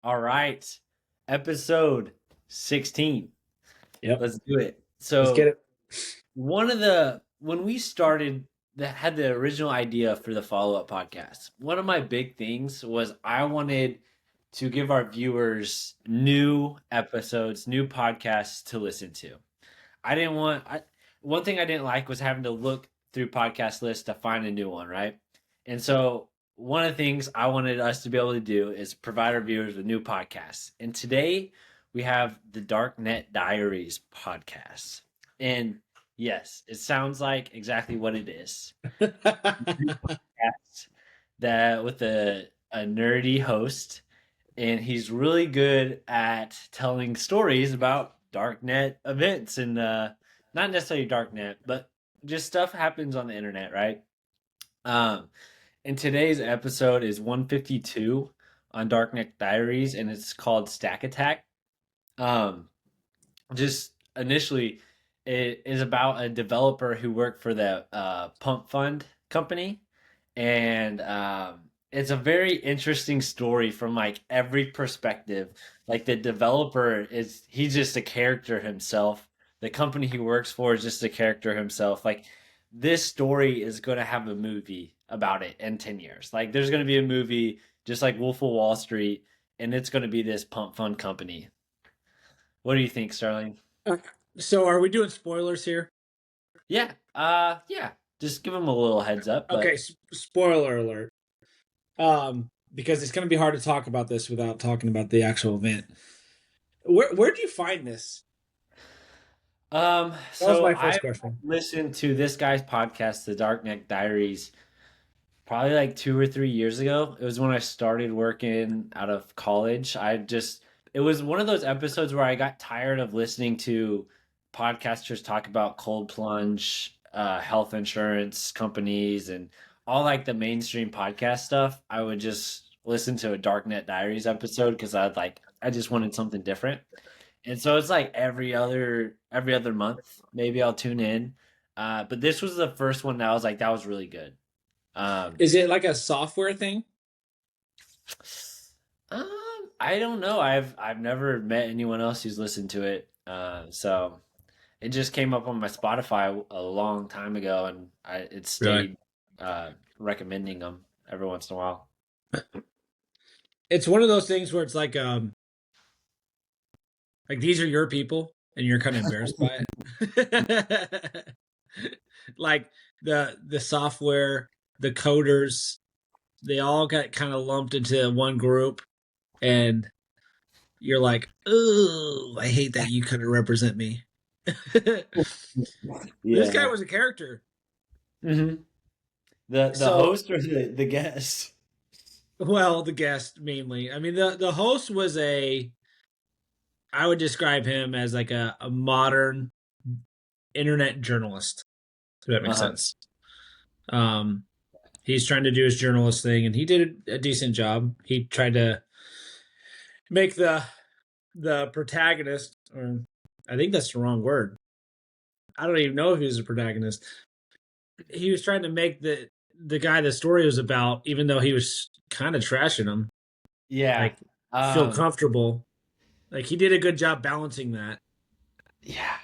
All right. Episode 16. Yep. Let's do it. Let's get So, it. when we started that had the original idea for the follow-up podcast, one of my big things was I wanted to give our viewers new episodes, new podcasts to listen to. I didn't want one thing I didn't like was having to look through podcast lists to find a new one, right? And so one of the things I wanted us to be able to do is provide our viewers with new podcasts. And today we have the Darknet Diaries podcast. And yes, it sounds like exactly what it is. Podcast that with a nerdy host, and he's really good at telling stories about darknet events and not necessarily darknet, but just stuff happens on the internet, right? Um, and today's episode is 152 on Darknet Diaries, and it's called Stack Attack. Um, just initially, it is about a developer who worked for the Pump Fund company, and it's a very interesting story from like every perspective. Like the developer is he's just a character himself. The company he works for is just a character himself. Like this story is going to have a movie about it in 10 years. Like there's going to be a movie just like Wolf of Wall Street, and it's going to be this pump fund company. What do you think, Sterling? Uh, So, are we doing spoilers here? Yeah. Just give him a little heads up, Okay, but spoiler alert. Because it's going to be hard to talk about this without talking about the actual event. Where do you find this? That was so my I first question. listened to this guy's podcast, The Darknet Diaries, probably like 2 or 3 years ago. It was when I started working out of college. It was one of those episodes where I got tired of listening to podcasters talk about cold plunge, health insurance companies, and all like the mainstream podcast stuff. I would just listen to a Darknet Diaries episode because I just wanted something different. And so it's like every other month, maybe I'll tune in. But this was the first one that I was like, that was really good. Um, Is it like a software thing? I don't know. I've never met anyone else who's listened to it. So it just came up on my Spotify a long time ago, and it Really? stayed recommending them every once in a while. It's one of those things where it's like these are your people, and you're kind of embarrassed by it. Like the software, the coders, they all got kind of lumped into one group, and you're like, "Oh, I hate that you couldn't represent me." This guy Yeah. was a character. hmm the So, host or the guest? well, the guest mainly. I mean, the host was I would describe him as like a modern internet journalist. If that makes Uh-huh. sense. Um, he's trying to do his journalist thing, and he did a decent job. He tried to make the protagonist, or I think that's the wrong word. I don't even know if he was a protagonist. He was trying to make the guy the story was about, even though he was kind of trashing him, Yeah. like feel Um, comfortable. Like he did a good job balancing that. yeah.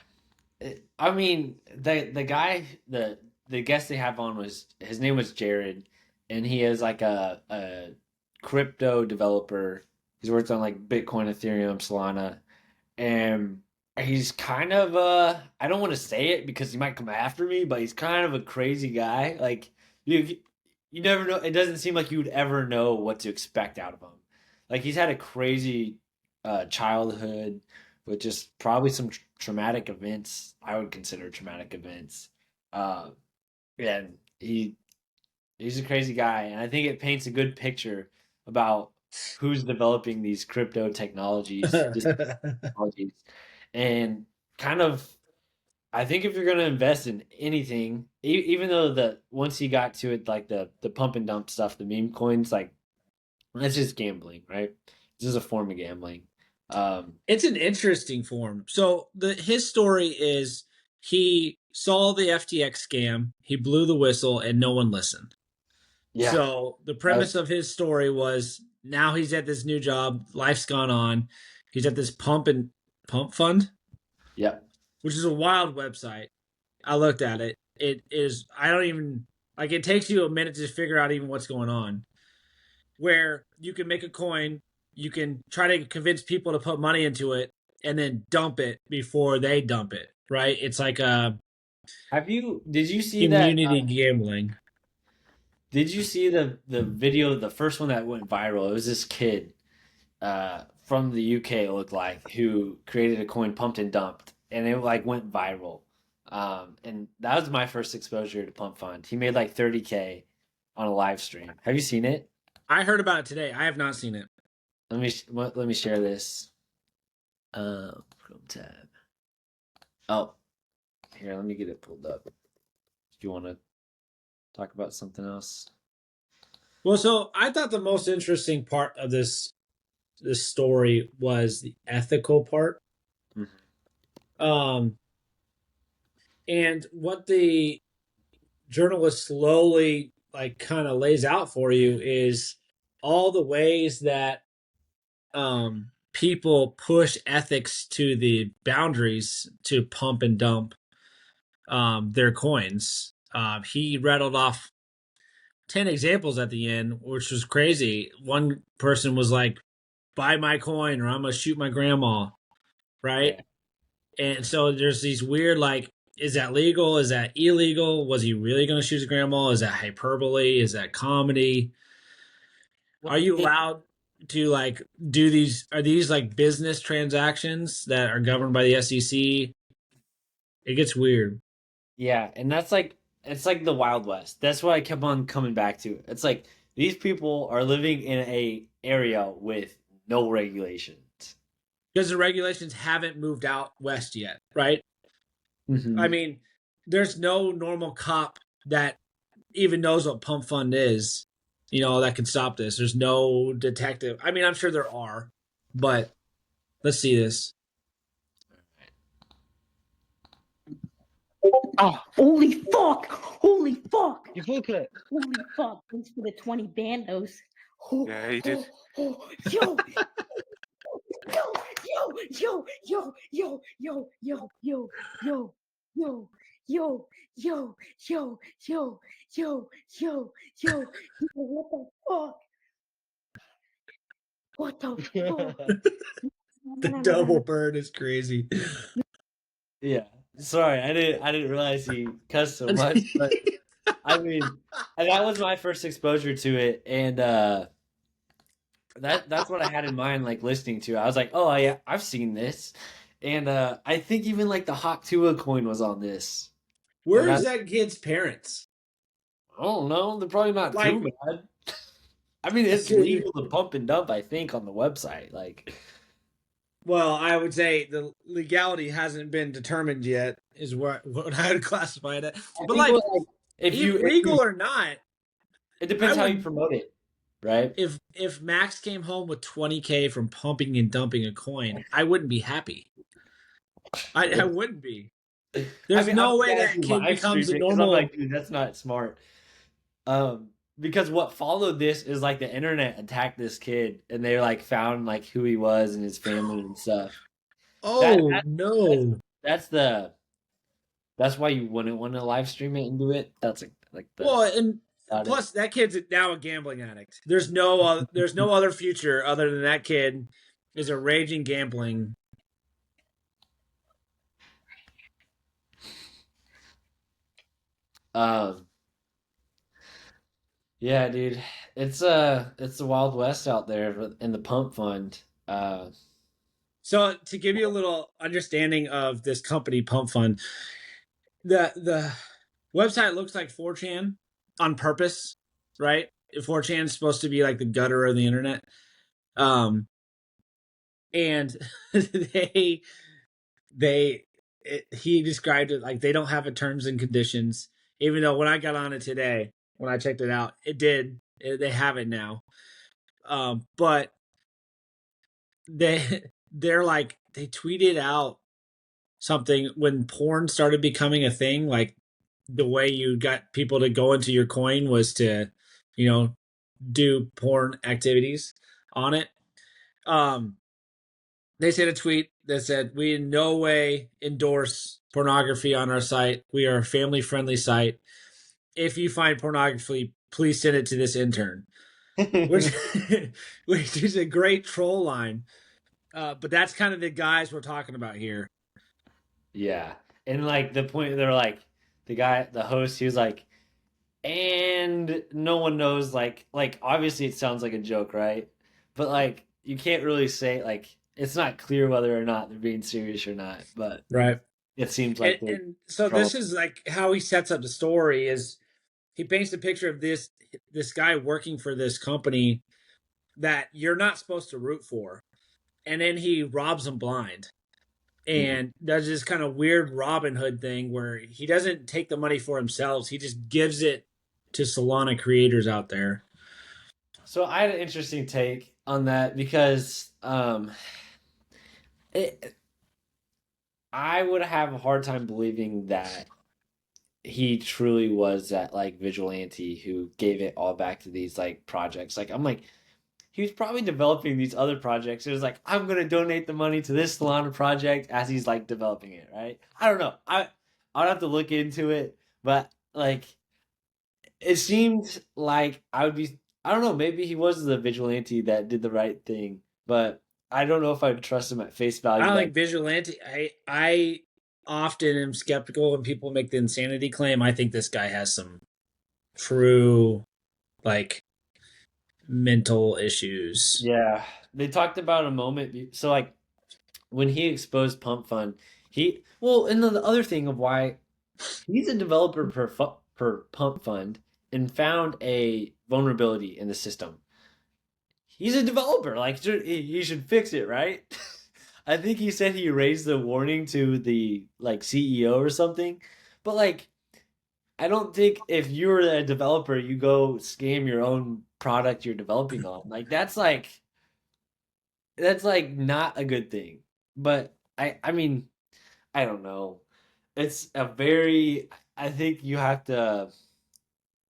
I mean, the guy the guest they have on was his name was Jarett, and he is like a crypto developer. He's worked on like Bitcoin, Ethereum, Solana, and he's kind of I don't want to say it because he might come after me, but he's kind of a crazy guy. Like you you never know. It doesn't seem like you would ever know what to expect out of him. Like he's had a crazy childhood with just probably some traumatic events. I would consider traumatic events. Uh, and he's a crazy guy, and I think it paints a good picture about who's developing these crypto technologies, this technologies, and kind of. I think if you're going to invest in anything, even though the once he got to it, like the pump and dump stuff, the meme coins, like that's just gambling, right? This is a form of gambling. Um, It's an interesting form. So the his story is he saw the FTX scam, he blew the whistle, and no one listened. yeah, So the uh, premise of his story was now he's at this new job. Life's gone on. He's at this pump fund, Yep. which is a wild website. I looked at it. It is. I don't even like. It takes you a minute to figure out even what's going on. Where you can make a coin, you can try to convince people to put money into it, and then dump it before they dump it. Right? It's like a Did you see that? community gambling. Did you see the video, the first one that went viral? It was this kid from the UK, it looked like, who created a coin, pumped and dumped, and it like went viral. And that was my first exposure to Pump Fund. He made like 30K on a live stream. Have you seen it? I heard about it today. I have not seen it. Let me share this. Chrome tab. Oh, here, let me get it pulled up. Do you want to talk about something else? Well, so I thought the most interesting part of this story was the ethical part. Um, and what the journalist slowly like kind of lays out for you is all the ways that people push ethics to the boundaries to pump and dump their coins. He rattled off 10 examples at the end, which was crazy. One person was like, buy my coin or I'm going to shoot my grandma. Right. Yeah. And so there's these weird, like, is that legal? Is that illegal? Was he really going to shoot his grandma? Is that hyperbole? Is that comedy? Well, Are you allowed to like do these? Are these like business transactions that are governed by the SEC? It gets weird. yeah, and that's like it's like the Wild West. That's what I kept on coming back to. It's like these people are living in a area with no regulations. Because the regulations haven't moved out west yet, right? I Hmm. mean, there's no normal cop that even knows what pump fund is, that can stop this. There's no detective. I mean, I'm sure there are, but let's see this. Oh, holy fuck! Holy fuck! You full it. Holy fuck! Thanks for the 20 bandos. Oh, Yeah, he did. Yo! Yo! Yo! Yo! Yo! Yo! Yo! Yo! Yo! Yo! Yo! Yo! Yo! Yo! Yo! Yo! What the fuck? What the fuck? The double bird is crazy. Yeah. Sorry, I didn't realize he cussed so much, but I mean, and that was my first exposure to it, and that's what I had in mind, like listening to it. I was like, oh yeah, I've seen this, and I think even like the Hawk Tua coin was on this, and Where's that kid's parents? I don't know, they're probably not Like, too bad. I mean, it's legal to pump and dump, I think, on the website. Like, well, I would say the legality hasn't been determined yet, is what I would classify it as. I But think like, if legal or not, it depends I how you would. promote it, right? If Max came home with 20K from pumping and dumping a coin, I wouldn't be happy. I wouldn't be. There's I mean, no I'm way glad that you kid live becomes streamed a it because I'm normal. like, dude, that's not smart. Because what followed this is like the internet attacked this kid, and they like found like who he was and his family and stuff. That, Oh that no! that's the that's why you wouldn't want to live stream it and do it. That's like the Well, and about it. plus that kid's now a gambling addict. There's no other future other than that kid is a raging gambling. Um, yeah, dude, it's the Wild West out there in the pump fund. So to give you a little understanding of this company Pump Fund, the website looks like 4chan on purpose, right? 4chan is supposed to be like the gutter of the internet. Um, and they he described it like they don't have a terms and conditions, even though when I got on it today, when I checked it out, they have it now. But they're like they tweeted out something when porn started becoming a thing, like the way you got people to go into your coin was to, do porn activities. on it. Um, they sent a tweet that said, "We in no way endorse pornography on our site. We are a family friendly site. If you find pornography, please send it to this intern," which which is a great troll line. But that's kind of the guys we're talking about here. Yeah. And like the point they're like the host, he was like, and no one knows like obviously it sounds like a joke, right? But like you can't really say like it's not clear whether or not they're being serious or not, but Right. it seems And, like they're and so trolling. this is like how he sets up the story is he paints a picture of this guy working for this company that you're not supposed to root for, and then he robs them blind Mhm. and does this kind of weird Robin Hood thing where he doesn't take the money for himself, he just gives it to Solana creators out there. So I had an interesting take on that because it, I would have a hard time believing that he truly was that like vigilante who gave it all back to these like projects. Like I'm like he was probably developing these other projects. It was like I'm gonna donate the money to this Solana project as he's like developing it, right? I don't know. I'd have to look into it, but like it seemed like I would be. I don't know. Maybe he was the vigilante that did the right thing, but I don't know if I'd trust him at face I value. don't That think vigilante. I often am skeptical when people make the insanity claim. I think this guy has some true like mental issues. yeah, they talked about a moment. So like when he exposed Pump Fund, he well, and then the other thing of why he's a developer per Pump Fund and found a vulnerability in the system. He's a developer. Like he should fix it, right? I think he said he raised the warning to the like CEO or something. But like I don't think if you're a developer, you go scam your own product you're developing on. Like that's like not a good thing. But I mean, I don't know. It's a very I think you have to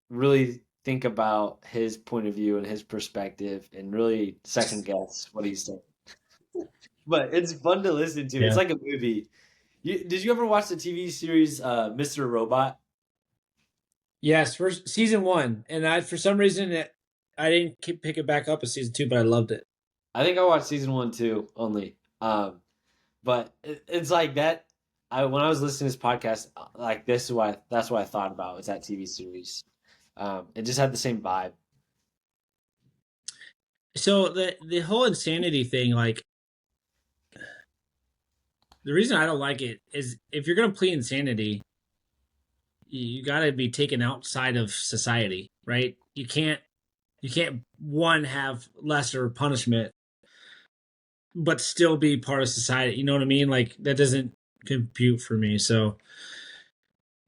really think about his point of view and his perspective and really second guess what he's saying. But it's fun to listen to. It's Yeah. like a movie. Did you ever watch the TV series Mr. Robot? Yes, for season one, and I for some reason I didn't pick it back up as season two, but I loved it. I think I watched season one too only. But it's like that. I when I was listening to this podcast, like this is why that's what I thought about was that TV series. It just had the same vibe. So the whole insanity thing, like the reason I don't like it is if you're gonna plead insanity, you got to be taken outside of society, right? You can't one have lesser punishment but still be part of society. You know what I mean? Like that doesn't compute for me. So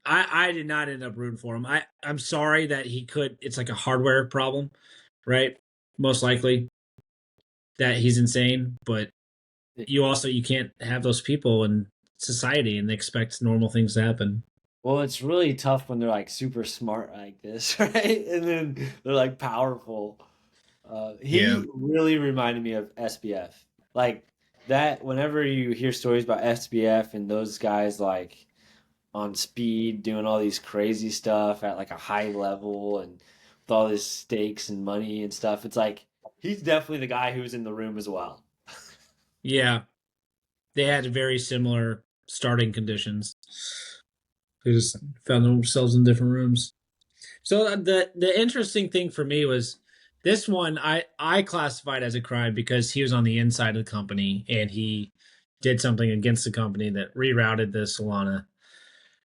I did not end up rooting for him. I'm sorry that he could. It's like a hardware problem, right? Most likely that he's insane, but you can't have those people in society and expect normal things to happen. Well, it's really tough when they're like super smart like this, right? And then they're like powerful. Yeah. He really reminded me of SBF. Like that, whenever you hear stories about SBF and those guys like on speed doing all these crazy stuff at like a high level and with all this stakes and money and stuff, it's like he's definitely the guy who's in the room as well. Yeah. They had very similar starting conditions. They just found themselves in different rooms. So the interesting thing for me was this one I classified as a crime because he was on the inside of the company and he did something against the company that rerouted the Solana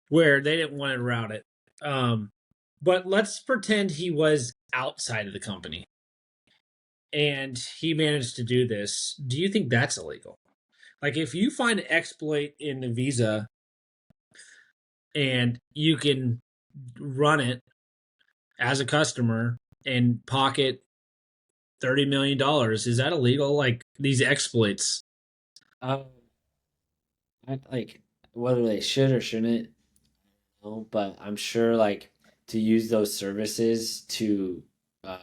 where they didn't want to route it. But let's pretend he was outside of the company and he managed to do this. Do you think that's illegal? Like if you find an exploit in the Visa and you can run it as a customer and pocket $30 million, is that illegal? Like these exploits? Um, like whether they should or shouldn't, know, but I'm sure to use those services to uh,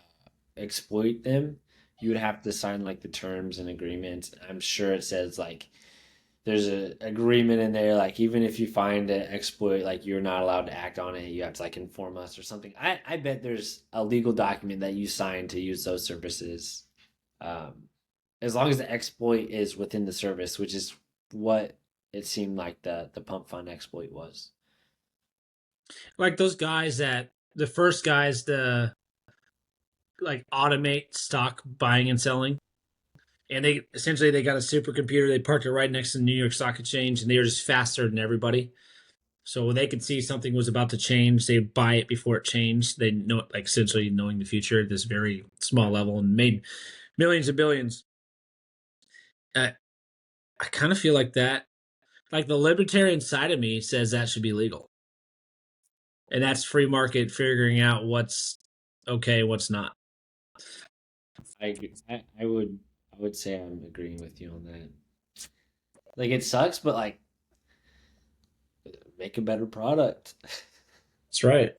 exploit them, you would have to sign like the terms and agreements. I'm sure it says like there's a agreement in there like even if you find an exploit like you're not allowed to act on it, you have to like inform us or something. I bet there's a legal document that you sign to use those services, um, as long as the exploit is within the service, which is what it seemed like the pump fund exploit was. Like those guys that the first guys to like automate stock buying and selling. And they essentially they got a supercomputer. They parked it right next to the New York Stock Exchange, and they were just faster than everybody. So when they could see something was about to change, they'd buy it before it changed. They know, like essentially knowing the future at this very small level, and made millions of billions. I kind of feel like that. Like the libertarian side of me says that should be legal, and that's free market figuring out what's okay, what's not. I would say I'm agreeing with you on that. Like it sucks, but like make a better product. That's right.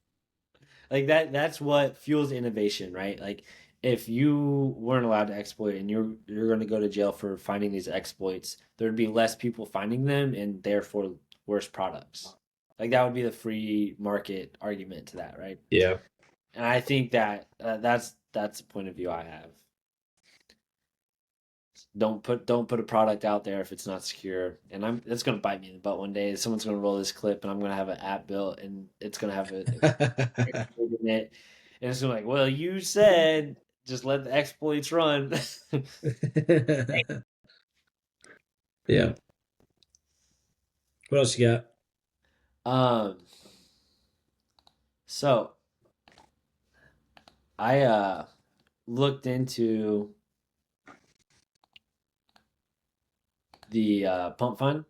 Like that's what fuels innovation, right? Like if you weren't allowed to exploit and you're going to go to jail for finding these exploits, there'd be less people finding them and therefore worse products. Like that would be the free market argument to that, right? Yeah. And I think that that's the point of view I have. Don't put a product out there if it's not secure. And it's gonna bite me in the butt one day. Someone's gonna roll this clip, and I'm gonna have an app built, and it's gonna have a in it, and it's gonna be like, well, you said just let the exploits run. Yeah. What else you got? um, so I looked into the pump fund,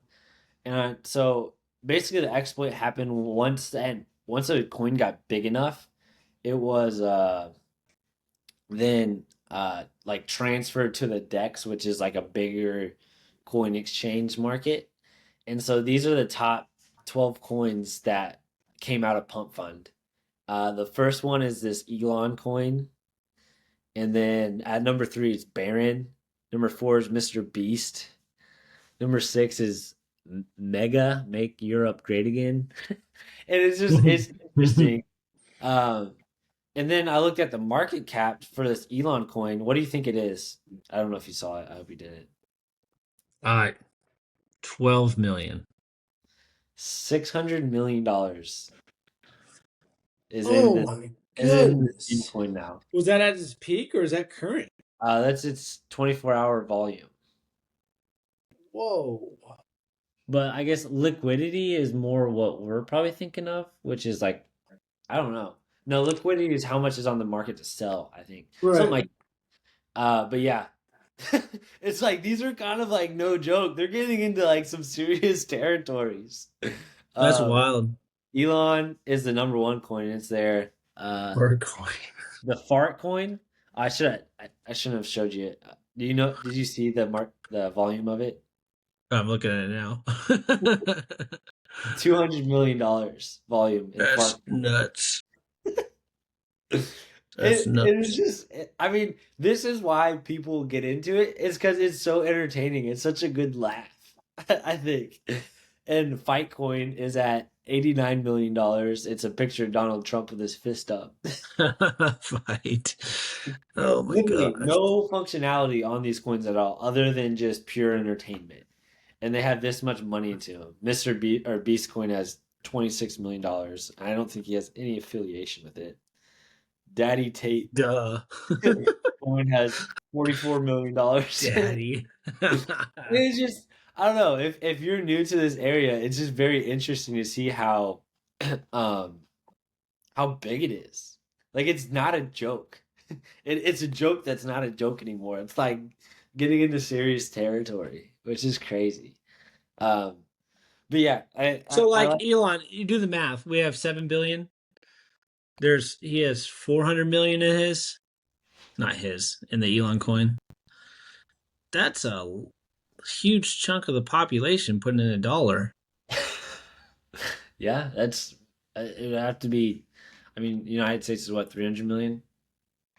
and so basically the exploit happened once a coin got big enough, it was then like transferred to the DEX, which is like a bigger coin exchange market. And so these are the top 12 coins that came out of Pump Fund. The first one is this Elon coin. And then at number 3 is Baron. Number 4 is Mr. Beast. Number 6 is Mega, Make Europe Great Again. And it's interesting. Um, and then I looked at the market cap for this Elon coin. What do you think it is? I don't know if you saw it. I hope you didn't. All right. 12 million. $600 million is in Oh this my is in this meme goodness. coin now. Was that at its peak or is that current? That's its 24-hour volume. Whoa. But I guess liquidity is more what we're probably thinking of, which is like I don't know. No, liquidity is how much is on the market to sell, I think. Something Right. like but yeah. It's like these are kind of like no joke. They're getting into like some serious territories. That's Um wild. Elon is the number one coin. It's there. Bird coin. The fart coin. I shouldn't have showed you it. Do you know? Did you see the volume of it? I'm looking at it now. $200 million volume in That's fart. nuts. That's It's nuts. just. I mean, this is why people get into it. It's because it's so entertaining. It's such a good laugh. I think. And Fight Coin is at $89 million. It's a picture of Donald Trump with his fist up. Fight. Oh my Literally gosh. no functionality on these coins at all, other than just pure entertainment. And they have this much money into them. Mr. Beast Coin has $26 million. I don't think he has any affiliation with it. Daddy Tate Duh. Coin has $44 million. Daddy. It's just I don't know if you're new to this area, it's just very interesting to see um how big it is. Like it's not a joke. It's a joke that's not a joke anymore. It's like getting into serious territory, which is crazy. Um, but yeah, So I like like. Elon, you do the math. We have 7 billion. He has 400 million in his, not his, in the Elon coin. That's a huge chunk of the population putting in $1. Yeah, that's it would have to be. I mean, United States is what 300 million.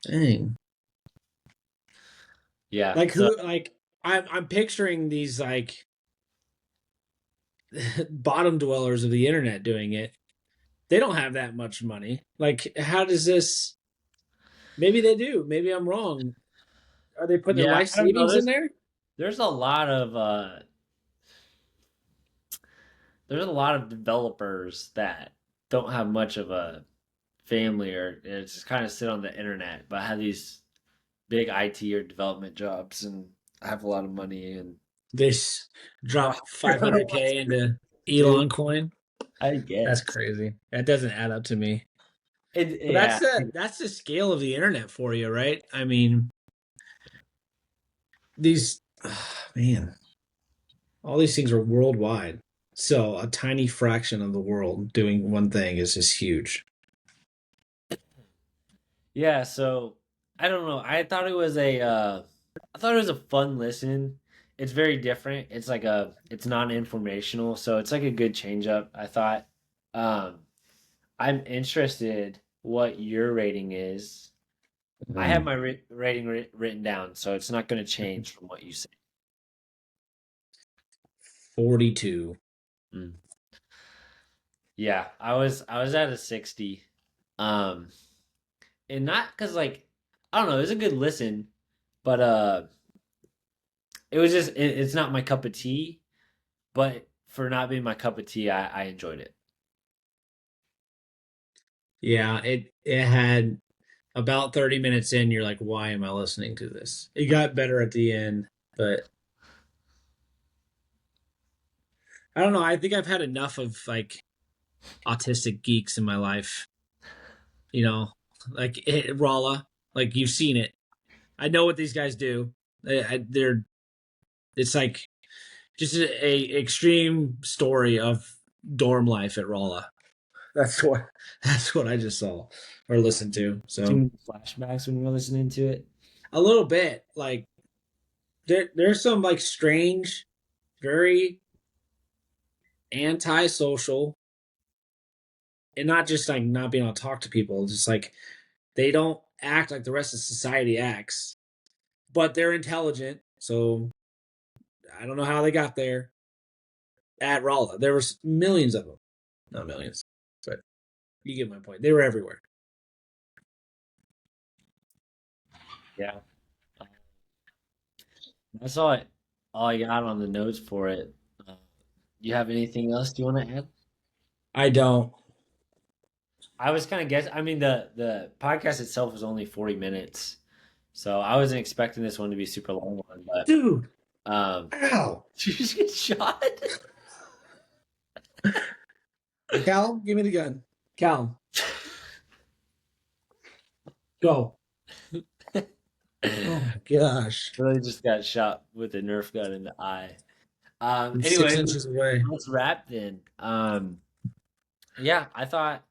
Dang. Yeah. Like So who? Like I'm picturing these like bottom dwellers of the internet doing it. They don't have that much money. Like, how does this? Maybe they do. Maybe I'm wrong. Are they putting their yeah, life I don't know. savings in there? There's a lot of there's a lot of developers that don't have much of a family or just kind of sit on the internet, but have these big IT or development jobs and have a lot of money and They don't drop have to 500K into do. Elon coin. I That's guess. crazy. That doesn't add up to me. But Yeah. that's the scale of the internet for you, right? I mean, these man, all these things are worldwide. So a tiny fraction of the world doing one thing is just huge. Yeah, so I don't know. I thought it was a fun listen. It's very different. It's non-informational, so it's like a good change up, I thought. Um I'm interested what your rating is. I have my rating written down, so it's not going to change from what you say. 42. Mm. Yeah, I was at a 60. Um and not cuz like I don't know, it was a good listen, but it's not my cup of tea, but for not being my cup of tea, I enjoyed it. Yeah, it had about 30 minutes in, you're like, why am I listening to this? It got better at the end, but I don't know. I think I've had enough of like autistic geeks in my life, you know, like Rala, like you've seen it. I know what these guys do. They're it's like just a extreme story of dorm life at Rala. That's what that's what I just saw or listened to. Too So many flashbacks when you're listening to it. a little bit like there's some like strange, very antisocial, and not just like not being able to talk to people, just like they don't act like the rest of society acts, but they're intelligent. So I don't know how they got there at Raleigh. There was millions of them, not millions, but you get my point. They were everywhere. Yeah. That's all I got on the notes for it. Uh, you have anything else you want to add? I don't, I was kind of guess. I mean, the podcast itself was only 40 minutes, so I wasn't expecting this one to be super long one. But dude. um, Ow, did you just get shot? Cal, give me the gun. Cal, go. Oh my gosh, Really just got shot with a Nerf gun in the eye. I'm six Anyway, inches away. let's wrap then. Yeah, I thought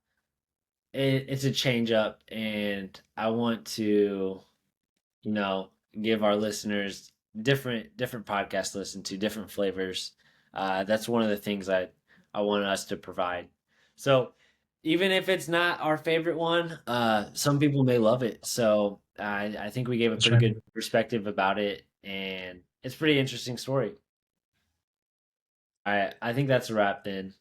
it's a change up, and I want to, you know, give our listeners different podcasts to listen to, different flavors. That's one of the things I want us to provide. So even if it's not our favorite one, some people may love it. So I think we gave a That's pretty right. good perspective about it, and it's a pretty interesting story. All right, I think that's a wrap then.